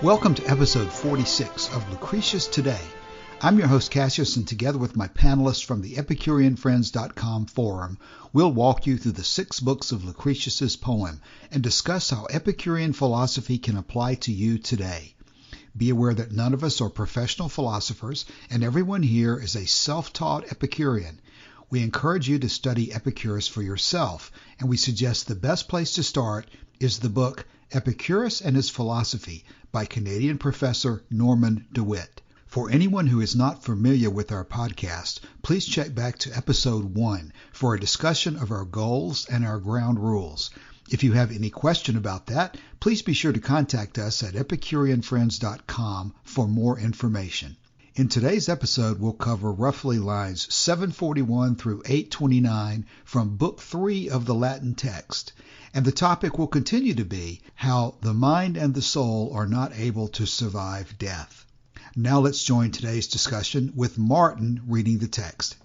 Welcome to episode 46 of Lucretius Today. I'm your host Cassius, and together with my panelists from the EpicureanFriends.com forum, we'll walk you through the 6 books of Lucretius's poem and discuss how Epicurean philosophy can apply to you today. Be aware that none of us are professional philosophers, and everyone here is a self-taught Epicurean. We encourage you to study Epicurus for yourself, and we suggest the best place to start is the book Epicurus and His Philosophy by Canadian professor Norman DeWitt. For anyone who is not familiar with our podcast, please check back to episode 1 for a discussion of our goals and our ground rules. If you have any question about that, please be sure to contact us at EpicureanFriends.com for more information. In today's episode, we'll cover roughly lines 741 through 829 from Book 3 of the Latin text. And the topic will continue to be how the mind and the soul are not able to survive death. Now let's join today's discussion with Martin reading the text.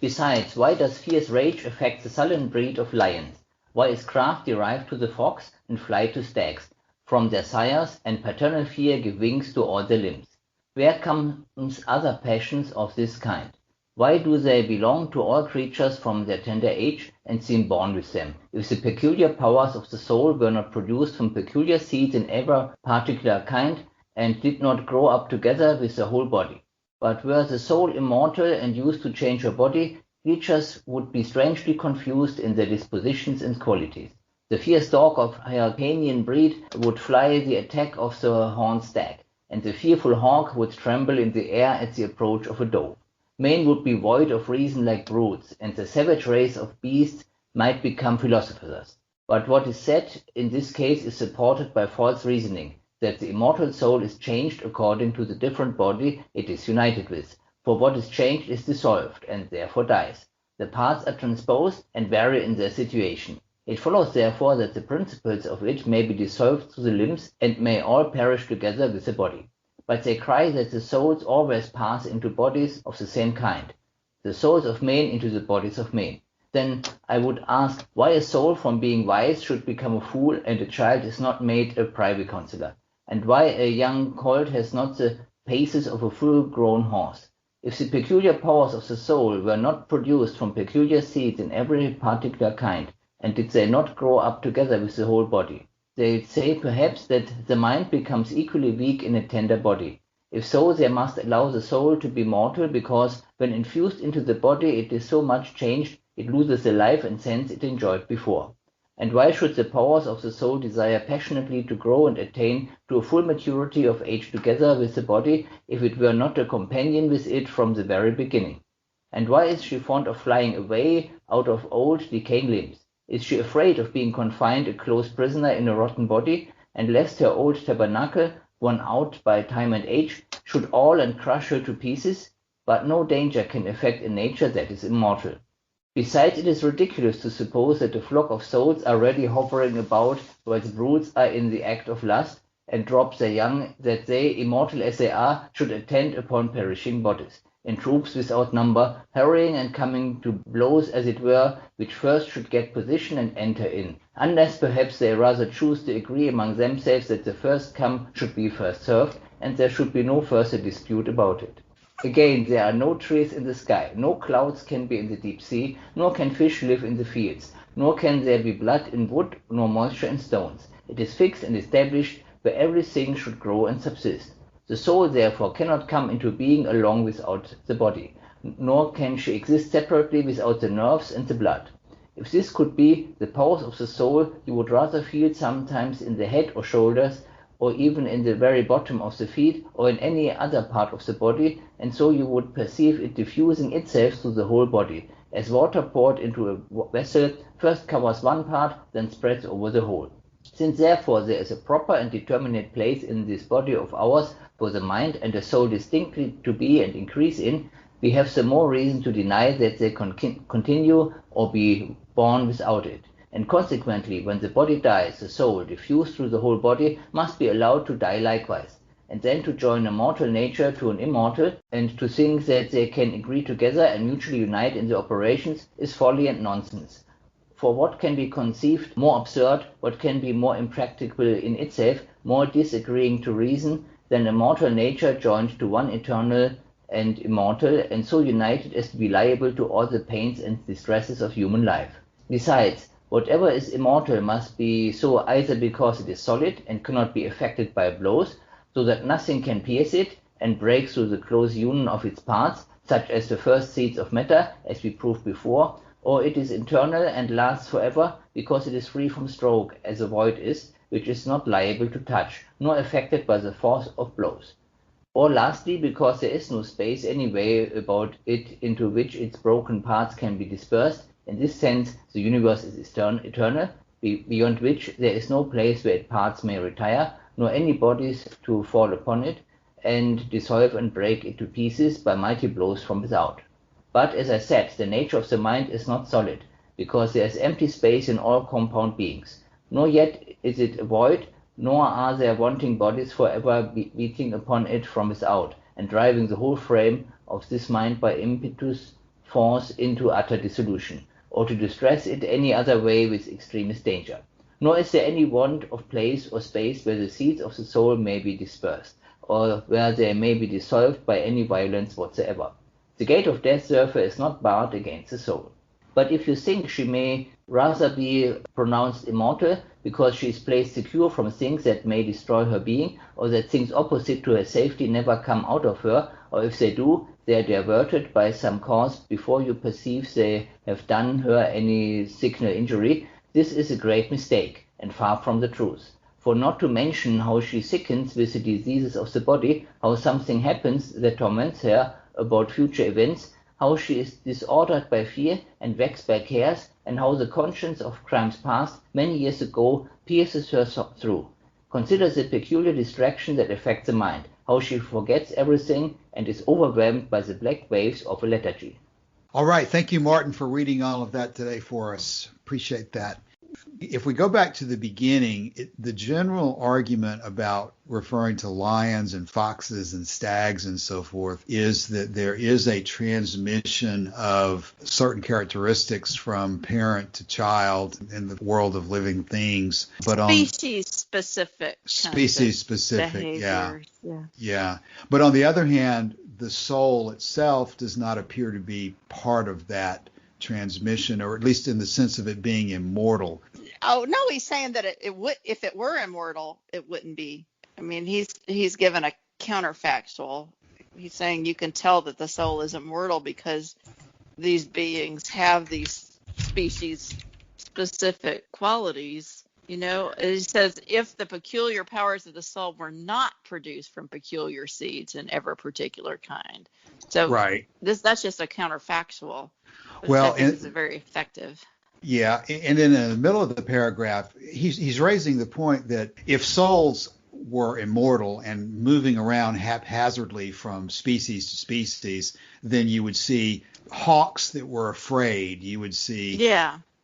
Besides, why does fierce rage affect the sullen breed of lions? Why is craft derived to the fox and flight to stags? From their sires, and paternal fear give wings to all their limbs. Where comes other passions of this kind? Why do they belong to all creatures from their tender age, and seem born with them, if the peculiar powers of the soul were not produced from peculiar seeds in every particular kind, and did not grow up together with the whole body? But were the soul immortal and used to change her body, creatures would be strangely confused in their dispositions and qualities. The fierce dog of Hircanian breed would fly the attack of the horned stag, and the fearful hawk would tremble in the air at the approach of a dove. Men would be void of reason like brutes, and the savage race of beasts might become philosophers. But what is said in this case is supported by false reasoning, that the immortal soul is changed according to the different body it is united with, for what is changed is dissolved, and therefore dies. The parts are transposed and vary in their situation. It follows therefore that the principles of it may be dissolved through the limbs, and may all perish together with the body. But they cry that the souls always pass into bodies of the same kind, the souls of men into the bodies of men. Then I would ask why a soul from being wise should become a fool, and a child is not made a privy counsellor, and why a young colt has not the paces of a full-grown horse. If the peculiar powers of the soul were not produced from peculiar seeds in every particular kind, and did they not grow up together with the whole body? They say perhaps that the mind becomes equally weak in a tender body. If so, they must allow the soul to be mortal, because when infused into the body it is so much changed it loses the life and sense it enjoyed before. And why should the powers of the soul desire passionately to grow and attain to a full maturity of age together with the body, if it were not a companion with it from the very beginning? And why is she fond of flying away out of old decaying limbs? Is she afraid of being confined a close prisoner in a rotten body, and lest her old tabernacle, worn out by time and age, should all and crush her to pieces? But no danger can affect a nature that is immortal. Besides, it is ridiculous to suppose that a flock of souls are ready hovering about while the brutes are in the act of lust, and drop their young, that they, immortal as they are, should attend upon perishing bodies, in troops without number, hurrying and coming to blows as it were, which first should get position and enter in, unless perhaps they rather choose to agree among themselves that the first come should be first served, and there should be no further dispute about it. Again, there are no trees in the sky, no clouds can be in the deep sea, nor can fish live in the fields, nor can there be blood in wood, nor moisture in stones. It is fixed and established where everything should grow and subsist. The soul therefore cannot come into being along without the body, nor can she exist separately without the nerves and the blood. If this could be the powers of the soul, you would rather feel sometimes in the head or shoulders, or even in the very bottom of the feet, or in any other part of the body, and so you would perceive it diffusing itself through the whole body, as water poured into a vessel first covers one part, then spreads over the whole. Since therefore there is a proper and determinate place in this body of ours for the mind and the soul distinctly to be and increase in, we have the more reason to deny that they continue or be born without it. And consequently, when the body dies, the soul, diffused through the whole body, must be allowed to die likewise, and then to join a mortal nature to an immortal, and to think that they can agree together and mutually unite in the operations is folly and nonsense. For what can be conceived more absurd, what can be more impracticable in itself, more disagreeing to reason, than a mortal nature joined to one eternal and immortal, and so united as to be liable to all the pains and distresses of human life? Besides, whatever is immortal must be so either because it is solid and cannot be affected by blows, so that nothing can pierce it and break through the close union of its parts, such as the first seeds of matter, as we proved before, or it is internal and lasts forever, because it is free from stroke, as a void is, which is not liable to touch, nor affected by the force of blows. Or lastly, because there is no space anyway about it into which its broken parts can be dispersed. In this sense, the universe is eternal, beyond which there is no place where its parts may retire, nor any bodies to fall upon it, and dissolve and break it to pieces by mighty blows from without. But, as I said, the nature of the mind is not solid, because there is empty space in all compound beings. Nor yet is it a void, nor are there wanting bodies forever beating upon it from without, and driving the whole frame of this mind by impetus force into utter dissolution, or to distress it any other way with extremest danger. Nor is there any want of place or space where the seeds of the soul may be dispersed, or where they may be dissolved by any violence whatsoever. The gate of death, therefore, is not barred against the soul. But if you think she may rather be pronounced immortal, because she is placed secure from things that may destroy her being, or that things opposite to her safety never come out of her, or if they do, they are diverted by some cause before you perceive they have done her any signal injury, this is a great mistake, and far from the truth. For not to mention how she sickens with the diseases of the body, how something happens that torments her about future events, how she is disordered by fear and vexed by cares, and how the conscience of crimes past many years ago pierces her through. Consider the peculiar distraction that affects the mind, how she forgets everything and is overwhelmed by the black waves of a lethargy. All right. Thank you, Martin, for reading all of that today for us. Appreciate that. If we go back to the beginning, the general argument about referring to lions and foxes and stags and so forth is that there is a transmission of certain characteristics from parent to child in the world of living things. But species-specific. Species-specific, yeah. But on the other hand, the soul itself does not appear to be part of that transmission, or at least in the sense of it being immortal. Oh no, he's saying that it would, if it were immortal, it wouldn't be. I mean, he's given a counterfactual. He's saying you can tell that the soul is immortal because these beings have these species specific qualities. You know, he says if the peculiar powers of the soul were not produced from peculiar seeds in every particular kind. So right. That's just a counterfactual. Well, and it's very effective. Yeah, and in the middle of the paragraph, he's raising the point that if souls were immortal and moving around haphazardly from species to species, then you would see hawks that were afraid. You would see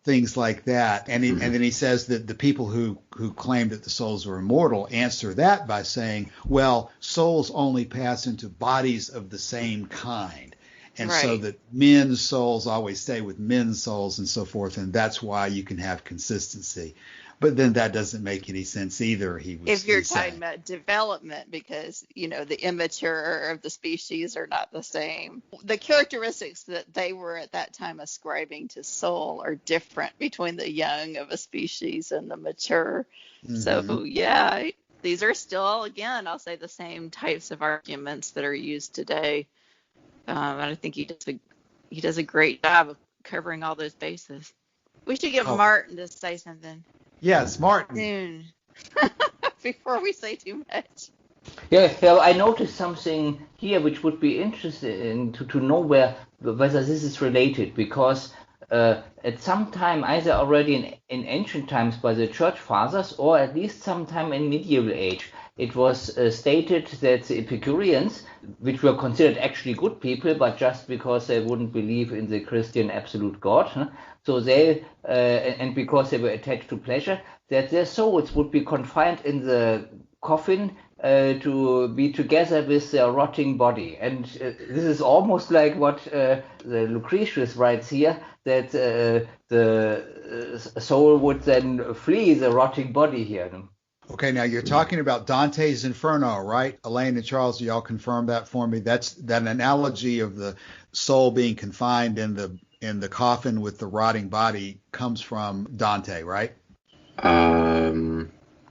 things like that. And then he says that the people who claim that the souls are immortal answer that by saying, well, souls only pass into bodies of the same kind. And so that men's souls always stay with men's souls and so forth, and that's why you can have consistency. But then that doesn't make any sense either. If you're talking about development, because, you know, the immature of the species are not the same. The characteristics that they were at that time ascribing to soul are different between the young of a species and the mature. Mm-hmm. So, yeah, these are still, again, I'll say the same types of arguments that are used today. And I think he does a great job of covering all those bases. We should get Martin to say something. Yes, Martin. Soon. Before we say too much. Yeah, I noticed something here which would be interesting to know whether this is related, because at some time, either already in ancient times by the church fathers, or at least sometime in medieval age, it was stated that the Epicureans, which were considered actually good people, but just because they wouldn't believe in the Christian absolute God, so they, and because they were attached to pleasure, that their souls would be confined in the coffin to be together with their rotting body. And this is almost like what the Lucretius writes here, that the soul would then flee the rotting body here. Okay, now you're talking about Dante's Inferno, right? Elaine and Charles, do y'all confirm that for me? That's that analogy of the soul being confined in the coffin with the rotting body comes from Dante, right?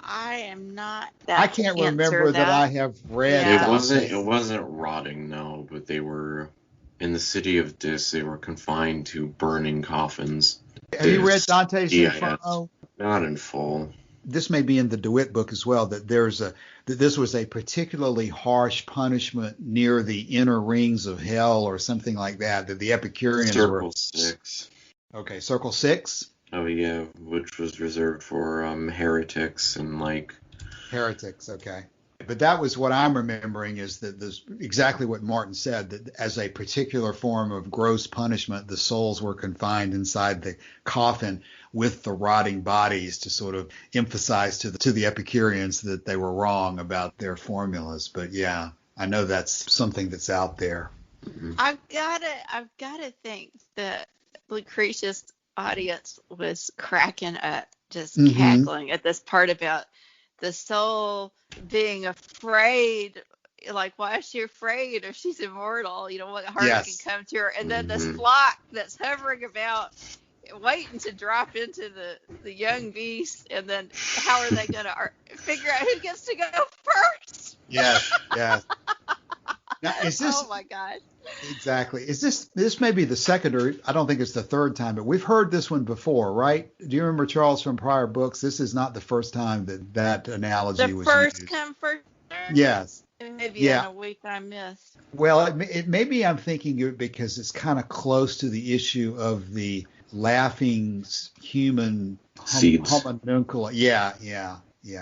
I am not that. I can't remember that I have read. Yeah. It wasn't rotting, no, but they were in the city of Dis. They were confined to burning coffins. Have you read Dante's Yes. Inferno? Not in full. This may be in the DeWitt book as well, that this was a particularly harsh punishment near the inner rings of hell or something like that the Epicureans were. Circle 6. Okay, Circle 6? Oh, yeah, which was reserved for heretics and Heretics, okay. But that was what I'm remembering, is that this exactly what Martin said, that as a particular form of gross punishment, the souls were confined inside the coffin with the rotting bodies to sort of emphasize to the Epicureans that they were wrong about their formulas. But yeah, I know that's something that's out there. Mm-hmm. I've gotta think that Lucretius' audience was cracking up, just cackling at this part about the soul being afraid. Like, why is she afraid if she's immortal? You know, what harm can come to her? And then this flock that's hovering about, waiting to drop into the young beast, and then how are they going to figure out who gets to go first? Yes. Now, is this? Oh my God! Exactly. Is this may be the second, or I don't think it's the third time, but we've heard this one before, right? Do you remember, Charles, from prior books? This is not the first time that analogy was first used. Come, first serve? Yes. Maybe in a week I missed. Well, maybe I'm thinking it because it's kind of close to the issue of the laughing human homunculus. Yeah.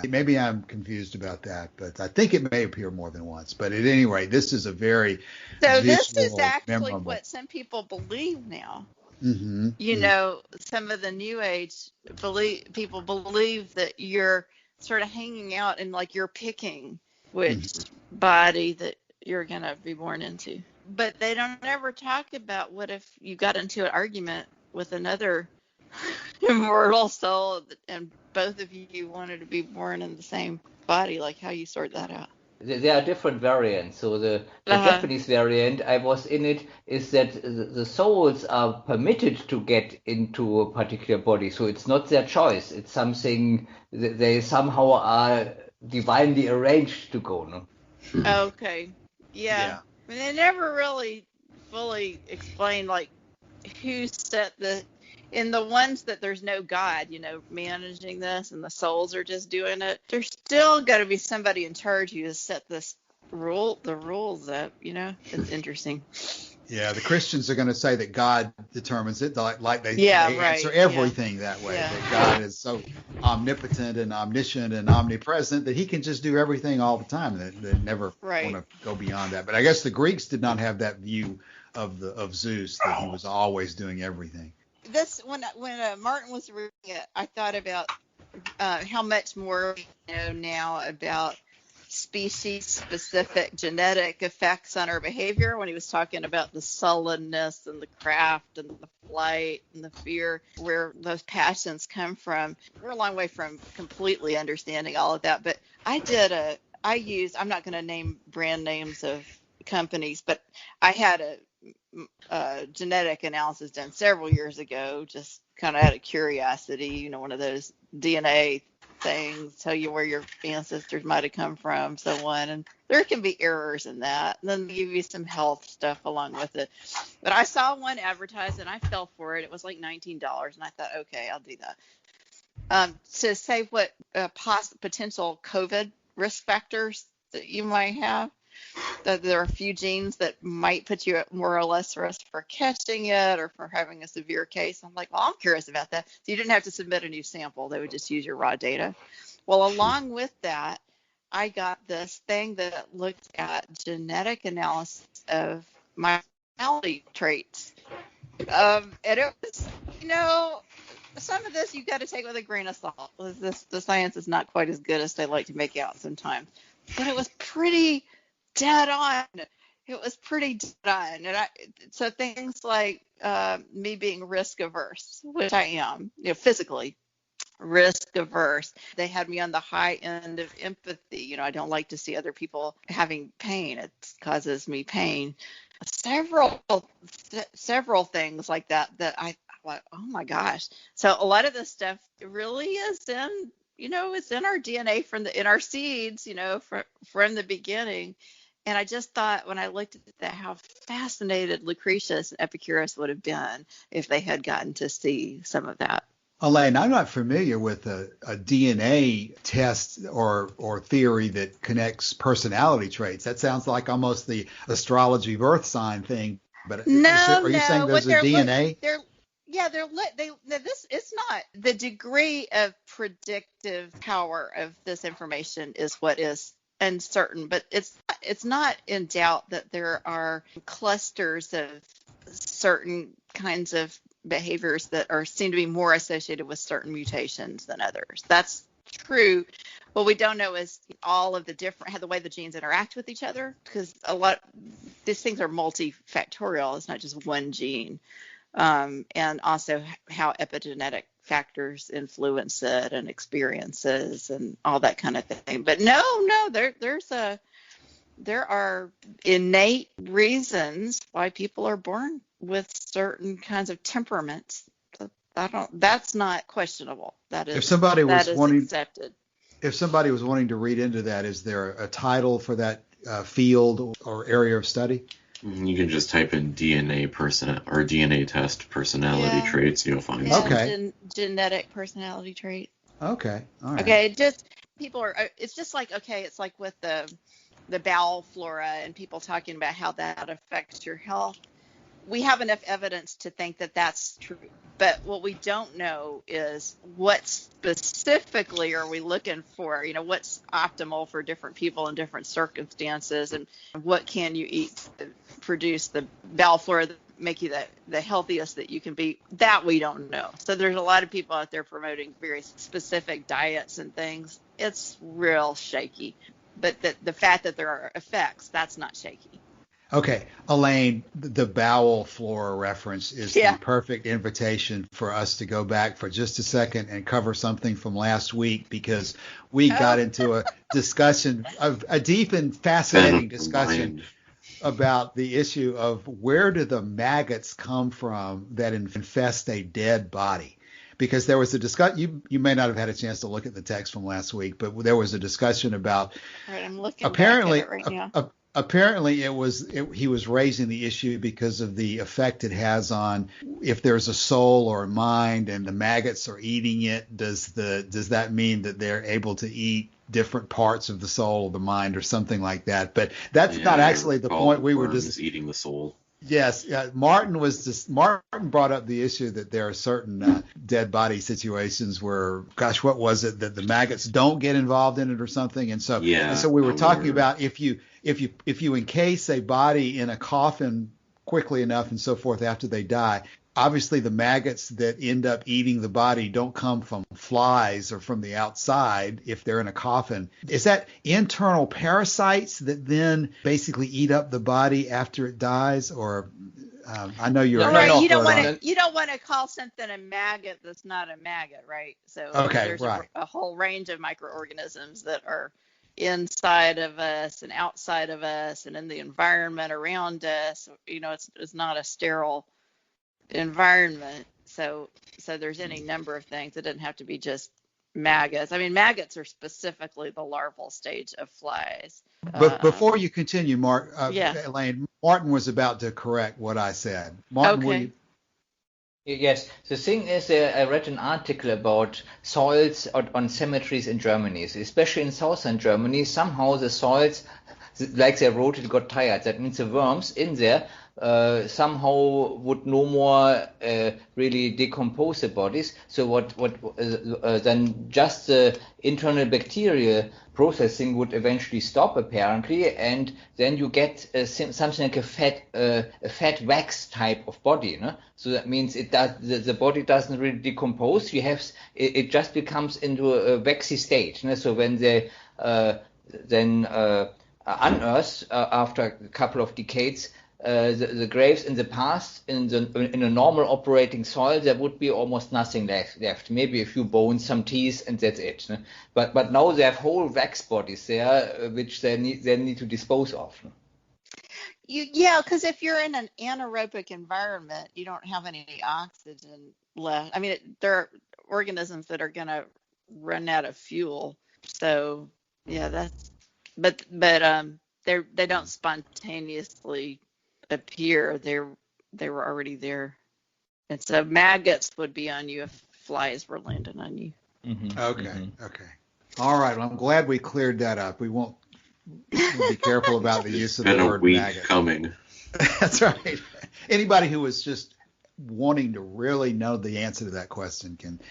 Maybe I'm confused about that, but I think it may appear more than once. But at any rate, this is a very this is actually memorable. what some people believe now. Mm-hmm. You know, some of the New Age people believe that you're sort of hanging out and like you're picking which body that you're going to be born into. But they don't ever talk about what if you got into an argument with another immortal soul and both of you wanted to be born in the same body, like how you sort that out. There are different variants. So the Japanese variant, I was in it, is that the souls are permitted to get into a particular body. So it's not their choice. It's something they somehow are divinely arranged to go. No? Okay. Yeah. I mean, they never really fully explain like who set in the ones that there's no God, you know, managing this and the souls are just doing it. There's still got to be somebody in charge who has set the rules up, you know. It's interesting. Yeah, the Christians are going to say that God determines it, like they answer everything that way. That God is so omnipotent and omniscient and omnipresent that he can just do everything all the time. They never want to go beyond that. But I guess the Greeks did not have that view of Zeus, that he was always doing everything. This when Martin was reading it, I thought about how much more we know now about species-specific genetic effects on our behavior, when he was talking about the sullenness and the craft and the flight and the fear, where those passions come from. We're a long way from completely understanding all of that, but I'm not going to name brand names of companies, but I had a genetic analysis done several years ago, just kind of out of curiosity, you know, one of those DNA things, tell you where your ancestors might have come from, so on. And there can be errors in that. And then they give you some health stuff along with it. But I saw one advertised and I fell for it. It was like $19, and I thought, okay, I'll do that. To say what potential COVID risk factors that you might have, that there are a few genes that might put you at more or less risk for catching it or for having a severe case. I'm like, well, I'm curious about that. So you didn't have to submit a new sample. They would just use your raw data. Well, along with that, I got this thing that looked at genetic analysis of my personality traits. And it was, you know, some of this you got to take with a grain of salt. The science is not quite as good as they like to make out sometimes. but it was pretty dead on. It was pretty dead on. And so things like me being risk averse, which I am, physically risk averse. They had me on the high end of empathy. I don't like to see other people having pain. It causes me pain. Several things like that I thought, oh my gosh. So a lot of this stuff really is it's in our DNA in our seeds, from the beginning. And I just thought when I looked at that, how fascinated Lucretius and Epicurus would have been if they had gotten to see some of that. Elaine, I'm not familiar with a DNA test or theory that connects personality traits. That sounds like almost the astrology birth sign thing. But are you saying there's a DNA? It's not. The degree of predictive power of this information is what is uncertain, but it's not in doubt that there are clusters of certain kinds of behaviors that seem to be more associated with certain mutations than others. That's true. What we don't know is all of the way the genes interact with each other, because these things are multifactorial. It's not just one gene. And also how epigenetic factors influence it and experiences and all that kind of thing. But there are innate reasons why people are born with certain kinds of temperaments. That's not questionable. That is accepted. If somebody was wanting to read into that, is there a title for that field or area of study? You can just type in DNA test personality traits. You'll find some. Okay. Genetic personality trait. Okay. All right. Okay. It's just like, it's like with the bowel flora and people talking about how that affects your health. We have enough evidence to think that that's true. But what we don't know is what specifically are we looking for? What's optimal for different people in different circumstances, and what can you eat to produce the bowel flora that make you the healthiest that you can be? That we don't know. So there's a lot of people out there promoting very specific diets and things. It's real shaky. But the fact that there are effects, that's not shaky. Okay, Elaine, the bowel flora reference is the perfect invitation for us to go back for just a second and cover something from last week, because we got into a discussion, a deep and fascinating discussion about the issue of where do the maggots come from that infest a dead body. Because there was a discussion, you may not have had a chance to look at the text from last week, but there was a discussion about I'm looking apparently back at it right now. Apparently he was raising the issue because of the effect it has on if there's a soul or a mind and the maggots are eating it. Does that mean that they're able to eat different parts of the soul or the mind or something like that? But that's not actually the point. We were just eating the soul. Yes, Martin brought up the issue that there are certain dead body situations where, gosh, what was it, that the maggots don't get involved in it or something, and so we were talking about if you encase a body in a coffin quickly enough and so forth after they die, obviously the maggots that end up eating the body don't come from flies or from the outside if they're in a coffin. Is that internal parasites that then basically eat up the body after it dies? Or I know you're you don't want to call something a maggot that's not a maggot, right? So there's a whole range of microorganisms that are inside of us and outside of us and in the environment around us. It's not a sterile environment, so there's any number of things. It doesn't have to be just maggots. I mean, maggots are specifically the larval stage of flies. But before you continue, Elaine, Martin was about to correct what I said. Martin, okay. Yes, the thing is, I read an article about soils on cemeteries in Germany, especially in southern Germany. Somehow the soils, like they wrote, it got tired. That means the worms in there somehow would no more really decompose the bodies. So then just the internal bacterial processing would eventually stop apparently, and then you get something like a fat wax type of body. No? So that means the body doesn't really decompose. It just becomes into a waxy state. No? So when the then unearthed after a couple of decades. The graves in the past, in a normal operating soil, there would be almost nothing left. Maybe a few bones, some teeth, and that's it. But now they have whole wax bodies there, which they need to dispose of. Yeah, because if you're in an anaerobic environment, you don't have any oxygen left. I mean, there are organisms that are going to run out of fuel. So yeah, but they don't spontaneously appear. They were already there, and so maggots would be on you if flies were landing on you. Mm-hmm. Okay. All right. Well, I'm glad we cleared that up. We'll be careful about the use of the word maggot. Coming. That's right. Anybody who is just wanting to really know the answer to that question can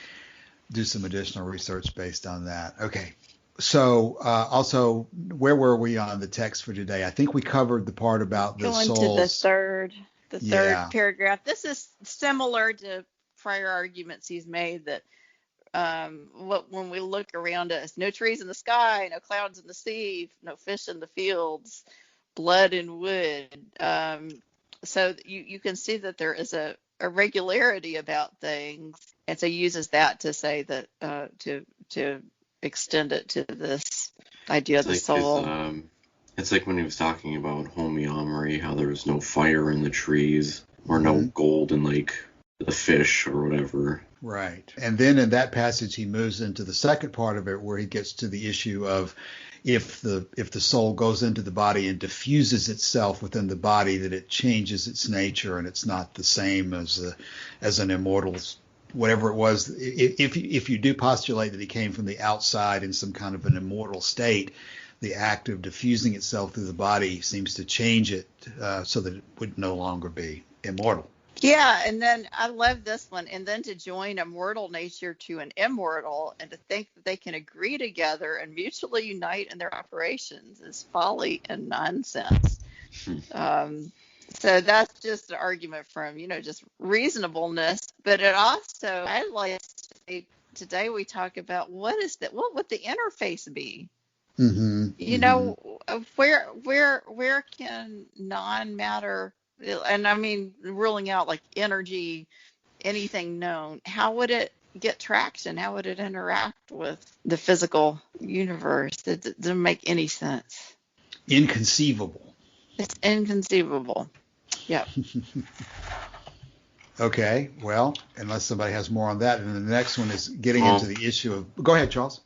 do some additional research based on that. Okay. So also, where were we on the text for today? I think we covered the part about the souls. Going to the third paragraph. This is similar to prior arguments he's made that when we look around us, no trees in the sky, no clouds in the sea, no fish in the fields, blood and wood. So you can see that there is a regularity about things, and so he uses that to say that to extend it to this idea of the soul. It's like when he was talking about homeomery, how there was no fire in the trees or no gold in like the fish or whatever. Right. And then in that passage, he moves into the second part of it where he gets to the issue of if the soul goes into the body and diffuses itself within the body, that it changes its nature and it's not the same as an immortal, whatever it was. If you do postulate that he came from the outside in some kind of an immortal state, the act of diffusing itself through the body seems to change it so that it would no longer be immortal. Yeah, and then I love this one. And then to join a mortal nature to an immortal and to think that they can agree together and mutually unite in their operations is folly and nonsense. So that's just an argument from, just reasonableness. But it also, I'd like to say, today we talk about what would the interface be? Where can non-matter, and I mean ruling out like energy, anything known, how would it get traction? How would it interact with the physical universe? It doesn't make any sense. Inconceivable. It's inconceivable. Yep. Okay, well, unless somebody has more on that. And the next one is getting into the issue of... Go ahead, Charles.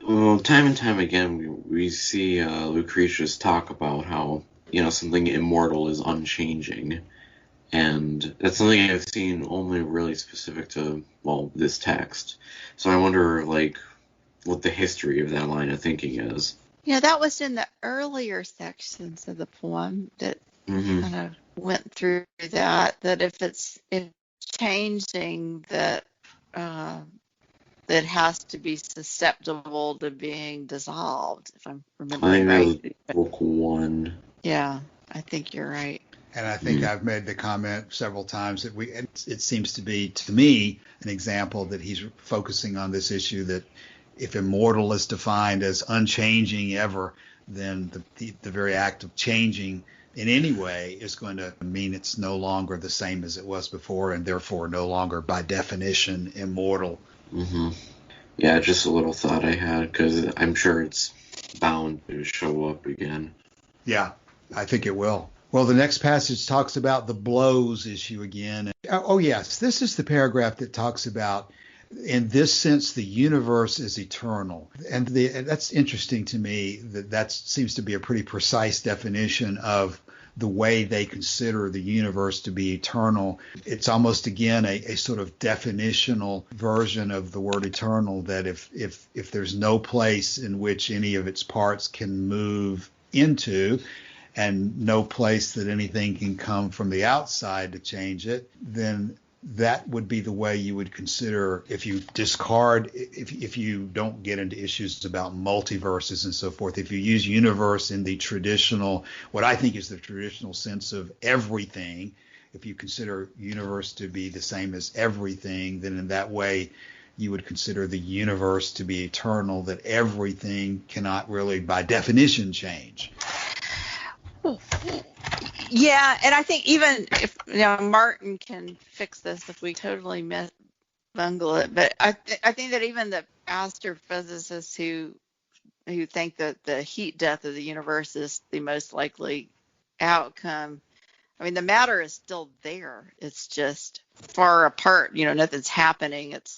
Well, time and time again, we see Lucretius talk about how, something immortal is unchanging. And that's something I've seen only really specific to, this text. So I wonder, what the history of that line of thinking is. Yeah, that was in the earlier sections of the poem that kind of went through that if it's changing, that that has to be susceptible to being dissolved, if I'm remembering right. Book 1. Yeah, I think you're right. And I think I've made the comment several times that it seems to be, to me, an example that he's focusing on this issue that if immortal is defined as unchanging ever, then the very act of changing in any way is going to mean it's no longer the same as it was before, and therefore no longer by definition immortal. Yeah, just a little thought I had, because I'm sure it's bound to show up again. Yeah, I think it will. Well, the next passage talks about the blows issue again. Oh, yes, this is the paragraph that talks about, in this sense, the universe is eternal. And that's interesting to me, that seems to be a pretty precise definition of the way they consider the universe to be eternal. It's almost, again, a sort of definitional version of the word eternal, that if there's no place in which any of its parts can move into, and no place that anything can come from the outside to change it, then that would be the way you would consider, if you discard, if you don't get into issues about multiverses and so forth, if you use universe in the traditional, what I think is the traditional sense of everything, if you consider universe to be the same as everything, then in that way you would consider the universe to be eternal, that everything cannot really, by definition, change. Yeah, and I think even if Martin can fix this if we totally bungle it, but I think that even the astrophysicists who think that the heat death of the universe is the most likely outcome, I mean, the matter is still there. It's just far apart. Nothing's happening. It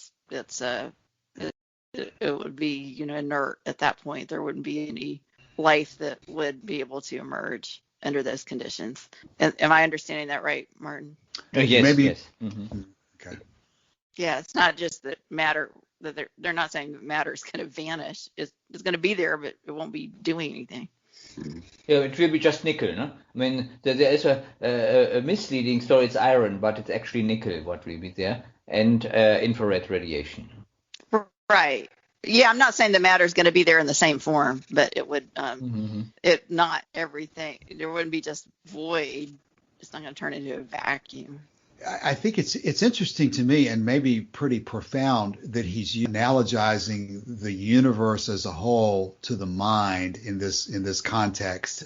would be inert at that point. There wouldn't be any life that would be able to emerge under those conditions. Am I understanding that right, Martin? Yes. Maybe. Yes. Mm-hmm. Okay. Yeah, it's not just that matter, that they're not saying that matter is going to vanish. It's going to be there, but it won't be doing anything. Yeah, it will be just nickel, no? I mean, there is a misleading story. It's iron, but it's actually nickel what will be there, and infrared radiation. Right. Yeah, I'm not saying the matter is going to be there in the same form, but it would, it not everything. There wouldn't be just void. It's not going to turn into a vacuum. I think it's interesting to me, and maybe pretty profound, that he's analogizing the universe as a whole to the mind in this context.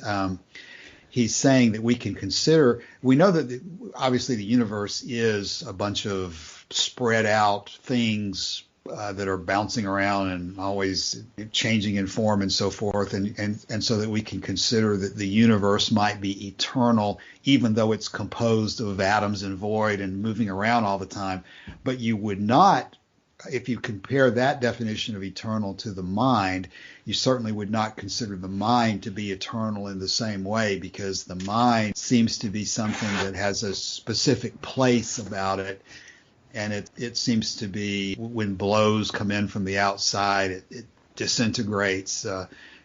He's saying that we know that obviously the universe is a bunch of spread out things that are bouncing around and always changing in form and so forth, and so that we can consider that the universe might be eternal, even though it's composed of atoms and void and moving around all the time. But you would not, if you compare that definition of eternal to the mind, you certainly would not consider the mind to be eternal in the same way, because the mind seems to be something that has a specific place about it. And it seems to be, when blows come in from the outside, it disintegrates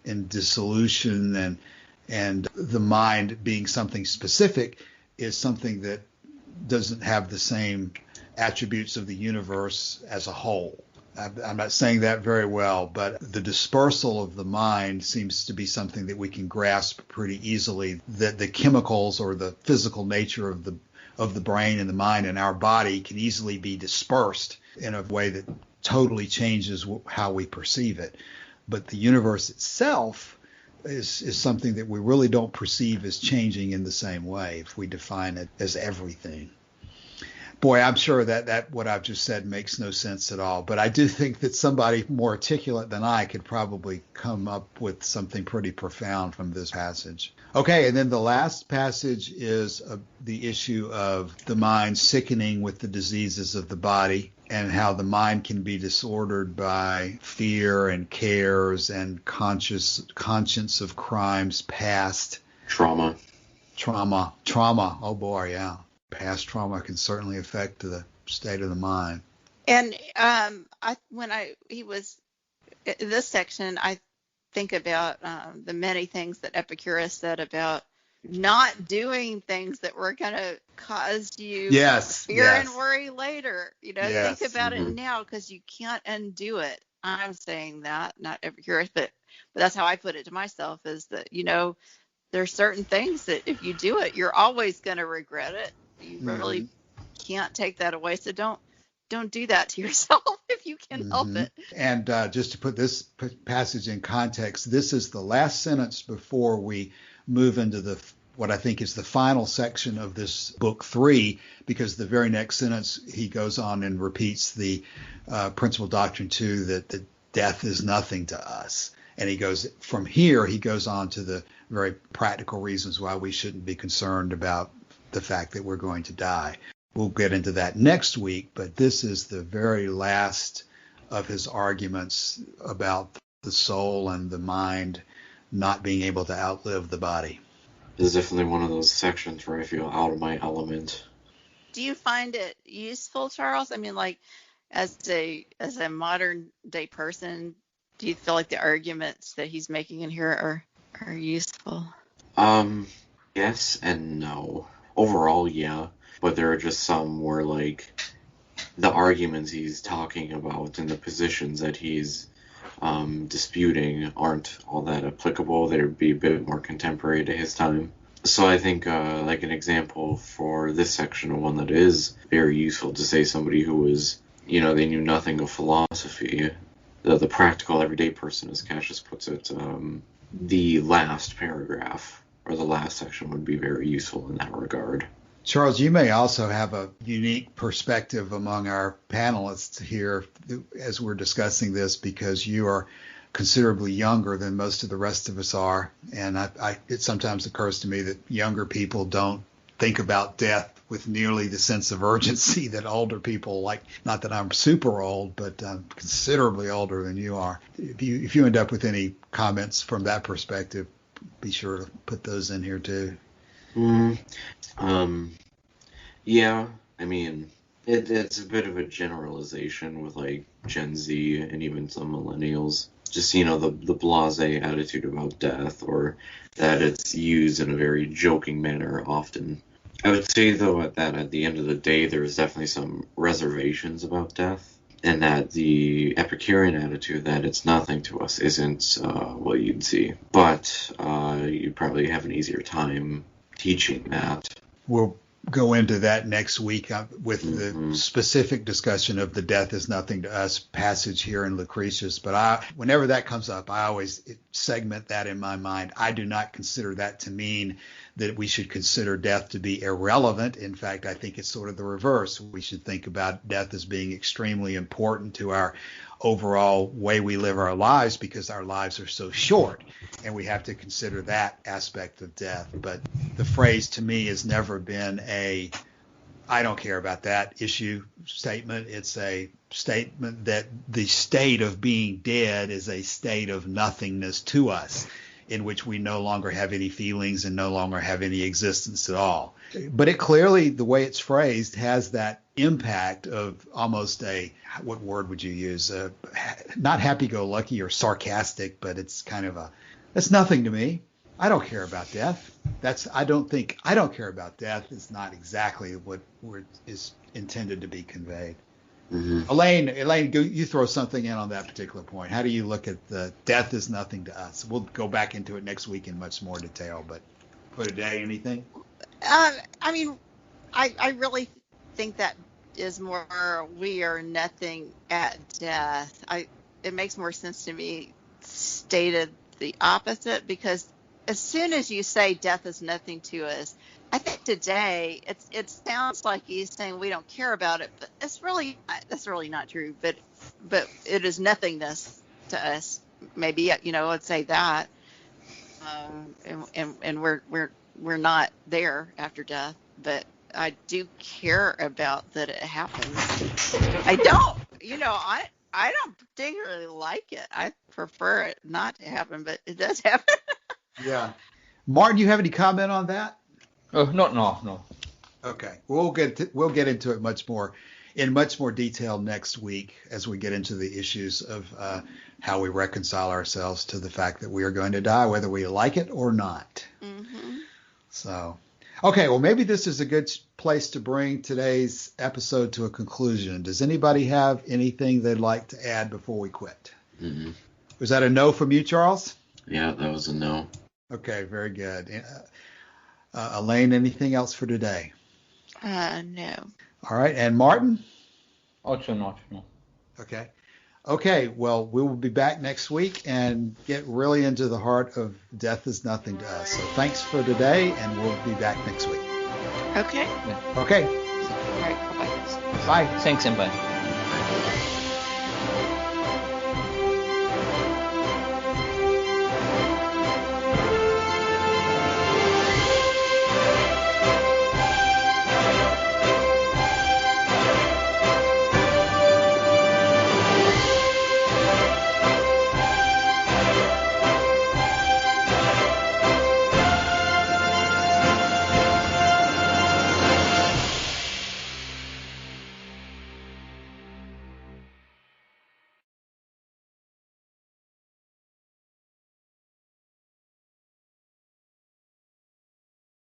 in dissolution, and the mind being something specific is something that doesn't have the same attributes of the universe as a whole. I'm not saying that very well, but the dispersal of the mind seems to be something that we can grasp pretty easily, that the chemicals or the physical nature of the brain and the mind and our body can easily be dispersed in a way that totally changes how we perceive it. But the universe itself is something that we really don't perceive as changing in the same way if we define it as everything. Boy, I'm sure that what I've just said makes no sense at all, but I do think that somebody more articulate than I could probably come up with something pretty profound from this passage. Okay, and then the last passage is the issue of the mind sickening with the diseases of the body, and how the mind can be disordered by fear and cares and conscience of crimes past. Trauma. Oh boy, yeah. Past trauma can certainly affect the state of the mind. And he was in this section, I think about the many things that Epicurus said about not doing things that were going to cause you fear and worry later. Think about it now, because you can't undo it. I'm saying that, not Epicurus, but that's how I put it to myself, is that, there's certain things that if you do it, you're always going to regret it. You really can't take that away. So don't do that to yourself if you can help it. And just to put this passage in context, this is the last sentence before we move into what I think is the final section of this book 3, because the very next sentence he goes on and repeats the principal doctrine 2, that death is nothing to us. And he goes on to the very practical reasons why we shouldn't be concerned about the fact that we're going to die. We'll get into that next week, but this is the very last of his arguments about the soul and the mind not being able to outlive the body. This is definitely one of those sections where I feel out of my element. Do you find it useful, Charles? I mean, like, as a modern day person, do you feel like the arguments that he's making in here are useful? Yes and no. Overall, yeah, but there are just some where, like, the arguments he's talking about and the positions that he's disputing aren't all that applicable. They'd be a bit more contemporary to his time. So I think, like, an example for this section, one that is very useful to say somebody who was, they knew nothing of philosophy. The practical everyday person, as Cassius puts it, the last paragraph or the last section would be very useful in that regard. Charles, you may also have a unique perspective among our panelists here as we're discussing this, because you are considerably younger than most of the rest of us are. And it sometimes occurs to me that younger people don't think about death with nearly the sense of urgency that older people, like, not that I'm super old, but considerably older than you are. If you end up with any comments from that perspective, be sure to put those in here too. Yeah, I mean, it's a bit of a generalization with like Gen Z and even some millennials. Just, the blasé attitude about death, or that it's used in a very joking manner often. I would say, though, that at the end of the day, there's definitely some reservations about death, and that the Epicurean attitude that it's nothing to us isn't what you'd see. But you'd probably have an easier time teaching that. We'll go into that next week with the specific discussion of the death is nothing to us passage here in Lucretius. But whenever that comes up, I always segment that in my mind. I do not consider that to mean that we should consider death to be irrelevant. In fact, I think it's sort of the reverse. We should think about death as being extremely important to our overall way we live our lives, because our lives are so short, and we have to consider that aspect of death. But the phrase to me has never been a I don't care about that issue statement. It's a statement that the state of being dead is a state of nothingness to us, in which we no longer have any feelings and no longer have any existence at all. But it clearly, the way it's phrased, has that impact of almost what word would you use? Not happy-go-lucky or sarcastic, but it's kind of that's nothing to me. I don't care about death. I don't care about death is not exactly what is intended to be conveyed. Mm-hmm. Elaine, you throw something in on that particular point. How do you look at the death is nothing to us? We'll go back into it next week in much more detail, but for today, anything? I mean, I really think that is more we are nothing at death. It makes more sense to me stated the opposite, because as soon as you say death is nothing to us, I think today it sounds like he's saying we don't care about it, but that's really not true. But it is nothingness to us. Maybe let's say that, and we're not there after death. But I do care about that it happens. I don't, I don't particularly like it. I prefer it not to happen, but it does happen. Yeah, Martin, you have any comment on that? No. Okay, we'll get into it in much more detail next week as we get into the issues of how we reconcile ourselves to the fact that we are going to die, whether we like it or not. Mm-hmm. So, okay, well, maybe this is a good place to bring today's episode to a conclusion. Does anybody have anything they'd like to add before we quit? Mm-hmm. Was that a no from you, Charles? Yeah, that was a no. Okay, very good. Elaine, anything else for today? No. All right, and Martin? Also not, no. Okay, well, we will be back next week and get really into the heart of death is nothing to us. So thanks for today, and we'll be back next week. Okay. Okay. All right, bye-bye. Bye. Thanks, and bye.